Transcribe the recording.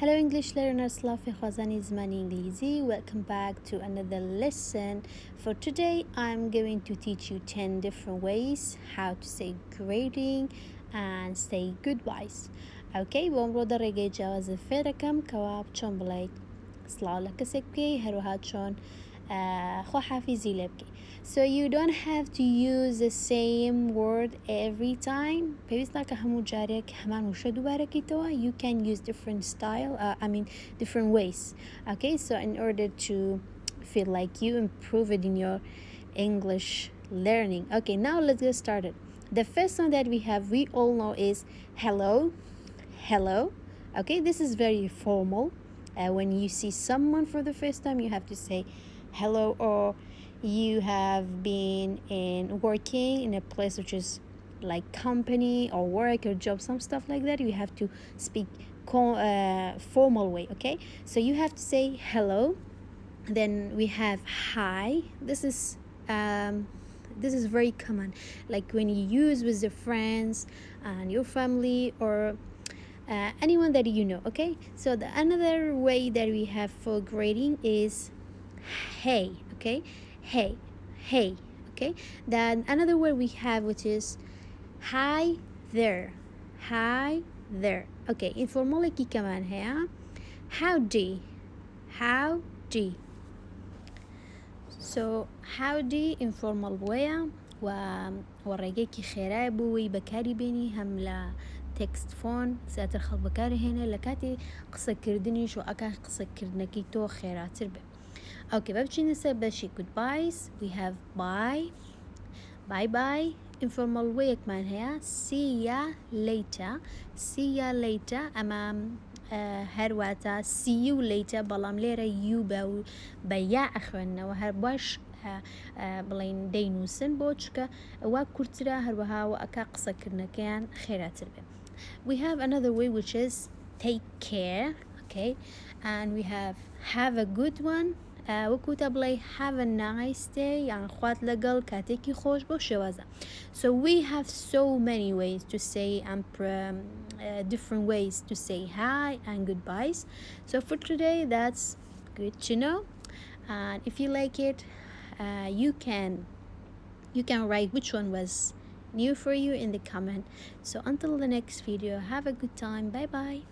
Hello English learners, love خوازانی زمانی انگلیزی. Welcome back to another lesson. For today I'm going to teach you 10 different ways how to say greeting and say goodbyes. Okay, بۆم در ڕێگەی جیاواز فێرەکەم کەوا چۆن بڵێیت سڵاو لە کەسێک بکەی هەروەها چۆن خۆحافیزی لێ بکەی. So you don't have to use the same word every time. پێویست ناکە هەموو جارێک هەمان وشە دووبارەکەیتەوە. You can use different different ways. Okay, so in order to feel like you improve it in your English learning. Okay, now let's get started. The first one that we all know is hello. Hello. Okay, this is very formal. When you see someone for the first time, you have to say hello, or you have been working in a place which is like company or work or job, some stuff like that. You have to speak formal way. Okay, so you have to say hello. Then we have hi. This is very common, like when you use with your friends and your family or anyone that you know. Okay, so the another way that we have for greeting is hey. Okay, hey. Okay, then another word we have which is hi there. Okay, informal ki kaman hai. Howdy. So howdy informal way وڕێگەیەکی خێرایە بۆی بەکاری بێنی هەم لە تێکست فۆن زیاتر خەڵک بەکاری هێنێ لە کاتی قسەکردنیش و ئەکا قسەکردنەکەی تۆ خێراتر بێ. Okay, بچینە سەر بەشی goodbyes. We have bye. Informal wayekمان هەیە see ya later. ئەمە هەرواتە see you later بەڵام لێرە you بە یا ئەخوێننەوە هەر باش بڵین دەینووسن بۆ چکە وا کورترە هەروەها و ئەکا قسەکردنەکەیان خێراتر بێ. We have another way which is take care. Okay, and we have a good one. وەکوتە بڵێ have a nice day یان خوات لەگەڵ کاتێکی خۆش بۆ شێوازە. So we have so many ways to say different ways to say hi and goodbyes. So for today that's good to know, and if you like it you can write which one was new for you in the comment. So until the next video, have a good time. Bye bye.